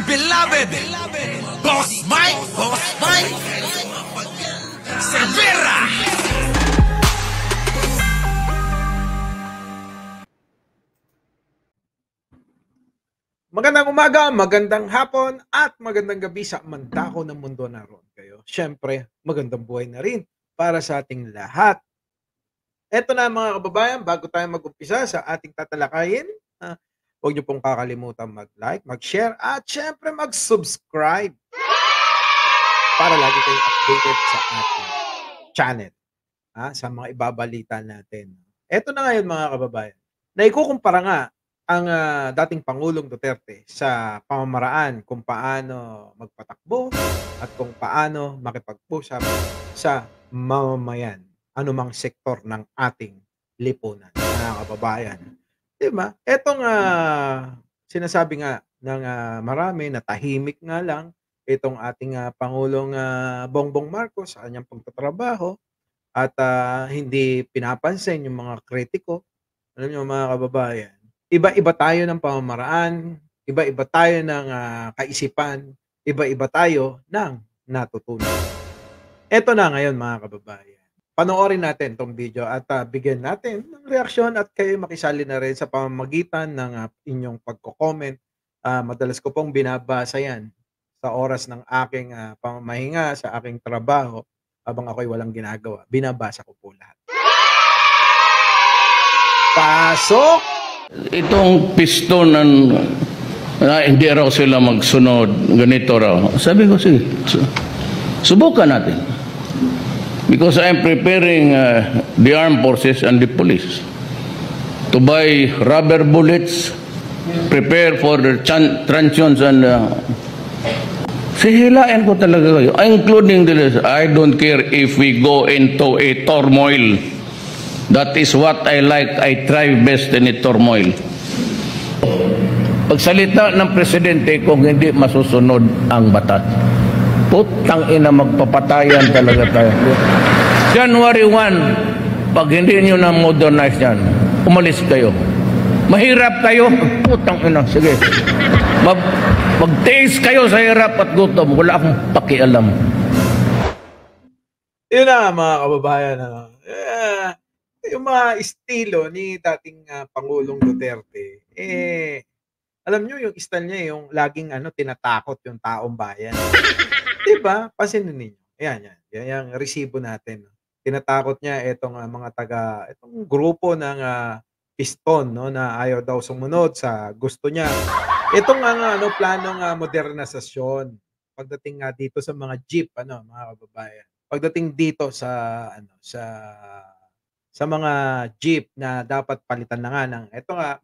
beloved Boss Mike Cervera. Magandang umaga, magandang hapon, at magandang gabi sa mandako ng mundo naroon kayo. Siyempre, magandang buhay na rin para sa ating lahat. Eto na mga kababayan, bago tayo mag-umpisa sa ating tatalakayin, huwag niyo pong kakalimutan mag-like, mag-share, at siyempre mag-subscribe para lagi kayong updated sa ating channel, sa mga ibabalita natin. Eto na ngayon mga kababayan, naikukumpara nga ang dating Pangulong Duterte sa pamamaraan kung paano magpatakbo at kung paano makipag-usap sa mamamayan, anumang sektor ng ating lipunan, mga kababayan. Di ba? Etong sinasabi nga ng marami na tahimik nga lang itong ating Pangulong Bongbong Marcos sa kanyang pagtatrabaho at hindi pinapansin yung mga kritiko. Alam niyo mga kababayan, iba-iba tayo ng pamamaraan, iba-iba tayo ng kaisipan, iba-iba tayo ng natutunan. Eto na ngayon mga kababayan. Panoorin natin tong video at bigyan natin ng reaksyon at kayo makisali na rin sa pamamagitan ng inyong pagko-comment. Madalas ko pong binabasa yan sa oras ng aking pamamahinga sa aking trabaho habang ako'y walang ginagawa. Binabasa ko po lahat. Pasok! Itong piston na hindi raw sila magsunod, ganito raw. Sabi ko, sige, subukan natin. Because I am preparing the armed forces and the police to buy rubber bullets, prepare for the truncheons and sihilain ko talaga kayo. Including this, I don't care if we go into a turmoil. That is what I like. I thrive best in a turmoil. Pagsalita ng presidente kung hindi masusunod ang batas, putang ina, magpapatayan talaga tayo. January 1, pag hindi nyo na modernize yan, umalis kayo. Mahirap kayo, putang ina, sige. Magtiis kayo sa hirap at gutom, wala akong pakialam. Yun na mga kababayan. Yung mga estilo ni dating Pangulong Duterte, alam nyo yung style niya, yung laging tinatakot yung taong bayan. Diba? Pansinin ninyo. Yan, yung resibo natin. Tinatakot niya itong itong grupo ng piston, no, na ayaw daw sumunod sa gusto niya. Itong planong modernisasyon pagdating dito sa mga jeep, mga kababayan. Pagdating dito sa mga jeep na dapat palitan na nga ng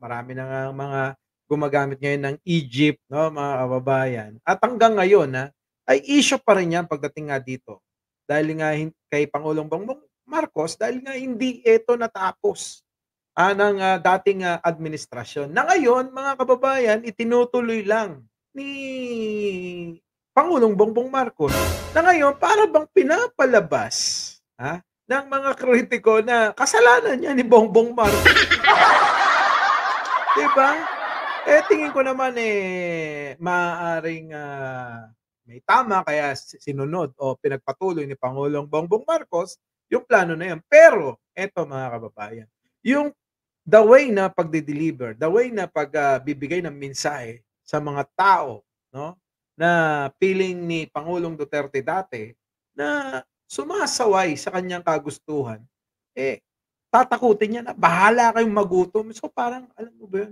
marami na nga mga gumagamit ngayon ng e-jeep, no, mga kababayan. At hanggang ngayon ay issue pa rin yan pagdating nga dito. Dahil nga kay Pangulong Bongbong Marcos, dahil nga hindi ito natapos ng dating administrasyon. Na ngayon, mga kababayan, itinutuloy lang ni Pangulong Bongbong Marcos. Na ngayon, para bang pinapalabas ng mga kritiko na kasalanan niya ni Bongbong Marcos. Diba? Tingin ko naman maaaring may tama kaya sinunod o pinagpatuloy ni Pangulong Bongbong Marcos yung plano na yan. Pero, eto mga kababayan, yung the way na pagde-deliver, the way na pagbibigay ng mensahe sa mga tao, no, na piling ni Pangulong Duterte dati na sumasaway sa kanyang kagustuhan, tatakutin niya na bahala kayong magutom. So parang, alam mo ba yun,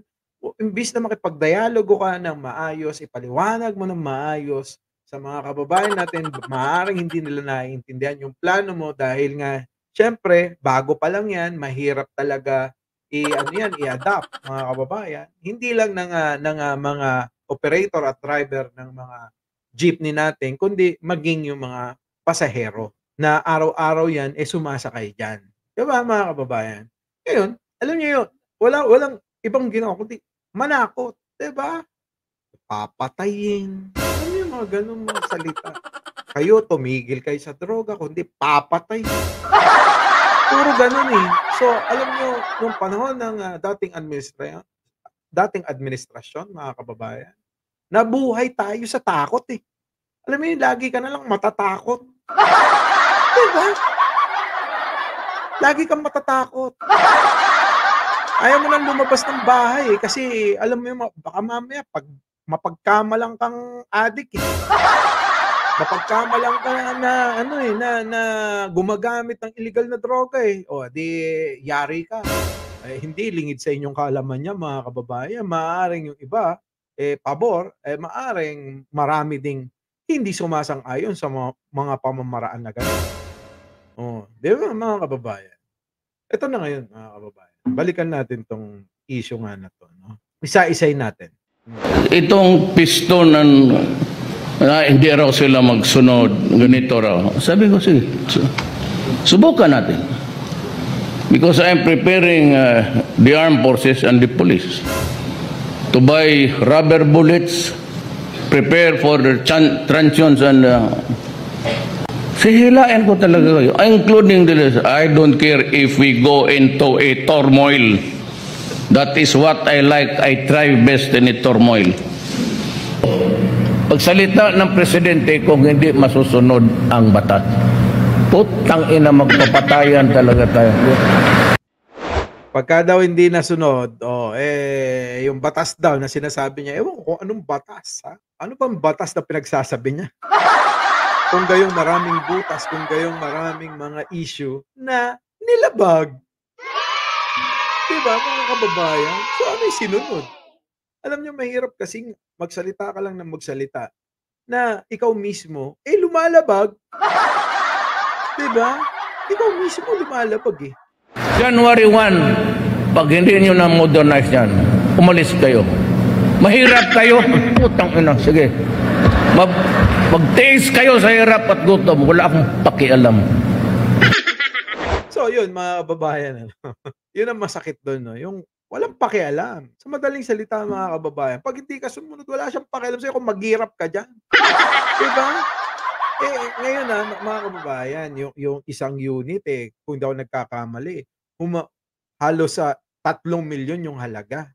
imbis na makipagdialogo ka ng maayos, ipaliwanag mo ng maayos sa mga kababayan natin, maaaring hindi nila naiintindihan yung plano mo dahil nga, syempre, bago pa lang yan, mahirap talaga i-adapt, mga kababayan. Hindi lang ng mga operator at driver ng mga jeepney natin, kundi maging yung mga pasahero na araw-araw yan sumasakay dyan. Diba mga kababayan? Ngayon, alam niyo yun, walang ibang ginawa kundi manakot. Diba? Papatayin. Alam niyo yung mga ganun mga salita. Kayo, tumigil kayo sa droga, kundi papatay. Puro ganun So, alam niyo, yung panahon ng dating administrasyon, mga kababayan, Nabuhay tayo sa takot eh. Alam mo yun, lagi ka na lang matatakot. Diba? Lagi kang matatakot. Ayaw mo nang lumabas ng bahay eh, kasi alam mo yun, baka mamaya mapagkamalang kang adik eh. Mapagkamalang ka na gumagamit ng illegal na droga eh. O di yari ka. Hindi lingid sa inyong kaalaman niya mga kababayan. Maaaring yung iba pabor, maaaring marami ding hindi sumasang-ayon sa mga pamamaraan na gano'n. Oh, di ba mga kababayan? Ito na ngayon mga kababayan. Balikan natin tong issue nga na to, no? Isa-isay natin. Itong pisto na hindi raw sila magsunod, ganito raw. Sabi ko, sige, subukan natin. Because I'm preparing the armed forces and the police to buy rubber bullets, prepare for the truncheons and sihilain ko talaga kayo. Including this, I don't care if we go into a turmoil. That is what I like. I thrive best in a turmoil. Pagsalita ng presidente kung hindi masusunod ang batas. Putang ina, magpapatayan talaga tayo. Pagka daw hindi nasunod, yung batas daw na sinasabi niya, ewan ko kung anong batas, ha? Ano bang batas na pinagsasabi niya? Kung gayong maraming butas, kung gayong maraming mga issue na nilabag. Diba, mga kababayan? So, ano yung sinunod? Alam niyo, mahirap kasing magsalita ka lang ng magsalita na ikaw mismo, lumalabag. Diba? Ikaw mismo lumalabag eh. January 1, pag hindi nyo na modernize yan, umalis kayo. Mahirap kayo. Putang ina, sige. Magtiis kayo sa hirap at gutom. Wala akong pakialam. So, yun, mga kababayan. Yun ang masakit doon, no? Yung walang pakialam. Sa madaling salita, mga kababayan, pag hindi ka sumunod, wala siyang pakialam sa'yo kung maghirap ka dyan. Diba? Ngayon mga kababayan, yung isang unit kung daw nagkakamali, halos sa 3 milyon yung halaga.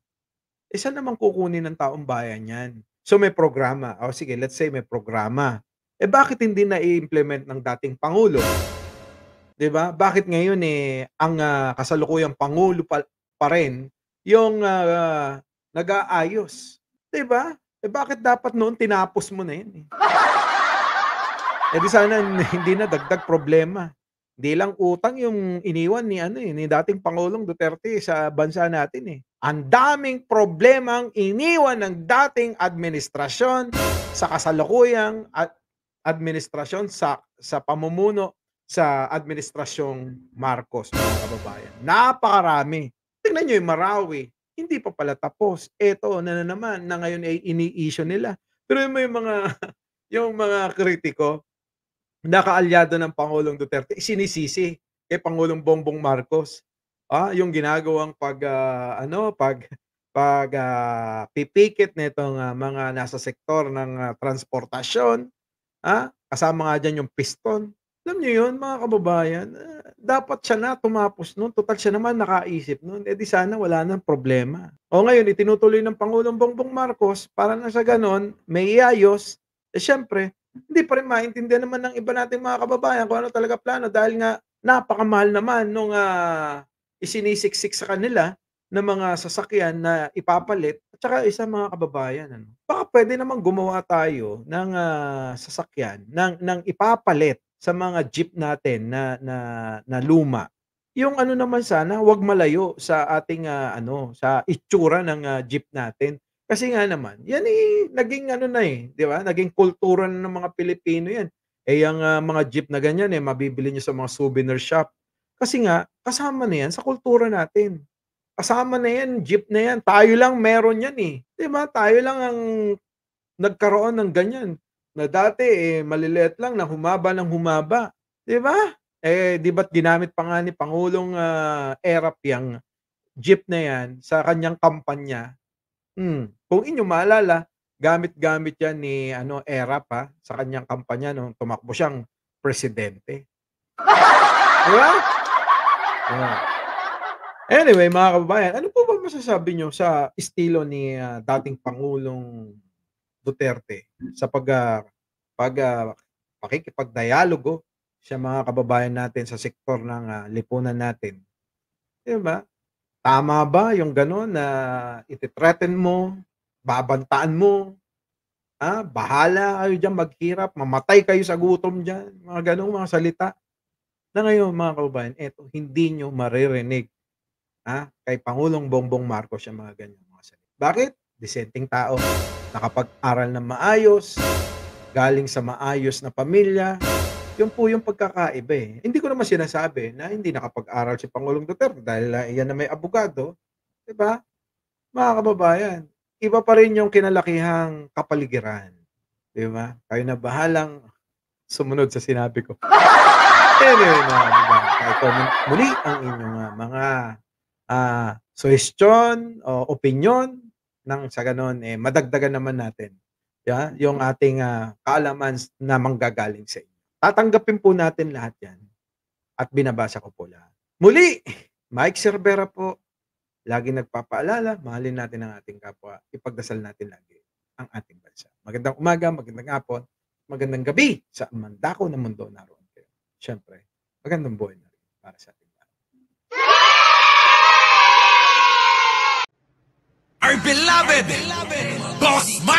Saan naman kukunin ng taong bayan yan? So may programa. O sige, let's say may programa. Bakit hindi na i-implement ng dating Pangulo? 'Di ba? Bakit ngayon ang kasalukuyang Pangulo pa rin yung nag-aayos? 'Di ba? Bakit dapat noon tinapos mo na 'yan? Di sana hindi na dagdag problema. Hindi lang utang yung iniwan ni dating Pangulong Duterte sa bansa natin eh. Ang daming problemang iniwan ng dating administrasyon sa kasalukuyang administrasyon sa pamumuno sa administrasyong Marcos, mga kababayan. Napakarami. Tingnan nyo yung Marawi, hindi pa pala tapos. Eto na naman na ngayon ay ini-issue nila. Pero yung mga kritiko, nakaalyado ng Pangulong Duterte, sinisisi kay Pangulong Bongbong Marcos. Yung ginagawang pipikit nitong mga nasa sektor ng transportasyon, kasama nga dyan yung piston. Alam niyo yun, mga kababayan, dapat siya na tumapos nun. Total siya naman nakaisip nun. Di sana wala nang problema. O ngayon, itinutuloy ng Pangulong Bongbong Marcos para na sa ganon, may iayos. Siyempre, hindi pa rin maintindihan naman ng iba nating mga kababayan kung ano talaga plano dahil nga napakamahal naman nung isinisiksik sa kanila ng mga sasakyan na ipapalit. At saka isa, mga kababayan, baka pwede namang gumawa tayo ng sasakyan ng ipapalit sa mga jeep natin na luma. Yung naman sana, wag malayo sa ating sa itsura ng jeep natin. Kasi nga naman, yan naging di ba? Naging kultura na ng mga Pilipino yan. Yung mga jeep na ganyan mabibili nyo sa mga souvenir shop. Kasi nga, kasama na yan sa kultura natin. Kasama na yan, jeep na yan. Tayo lang meron yan eh. Di ba? Tayo lang ang nagkaroon ng ganyan. Na dati maliliit lang na humaba ng humaba. Di ba? Di ba't ginamit pa nga ni Pangulong Erap yung jeep na yan sa kanyang kampanya? Kung inyo maalala, gamit-gamit yan ni Erap sa kanyang kampanya nung tumakbo siyang presidente. Di ba? Anyway, mga kababayan, ano po ba masasabi nyo sa estilo ni dating Pangulong Duterte sa pakikipagdialogo sa mga kababayan natin sa sektor ng lipunan natin. Di ba? Tama ba yung gano'n na iti-threaten mo, babantaan mo, bahala kayo dyan maghirap, mamatay kayo sa gutom dyan, mga gano'ng mga salita. Na ngayon mga kababayan, eto hindi nyo maririnig kay Pangulong Bongbong Marcos yung mga ganyan mga salita. Bakit? Disenteng tao, nakapag-aral ng maayos, galing sa maayos na pamilya. Yun po yung pagkakaiba eh. Hindi ko naman sinasabi na hindi nakapag-aral si Pangulong Duterte dahil iyan na may abogado. Diba? Mga kababayan, iba pa rin yung kinalakihang kapaligiran. Diba? Kayo na bahalang sumunod sa sinabi ko. Anyway, mga kababayan, comment muli ang inyong mga suggestion o opinion nang sa ganon madagdagan naman natin yung ating kaalaman na manggagaling sa inyo. Tatanggapin po natin lahat yan at binabasa ko po lahat. Muli, Mike Cervera po, lagi nagpapaalala, mahalin natin ang ating kapwa, ipagdasal natin lagi ang ating bansa. Magandang umaga, magandang hapon, magandang gabi sa mandako na mundo naroon kayo. Siyempre, magandang buhay na rin para sa ating lahat. Our beloved Boss Mike.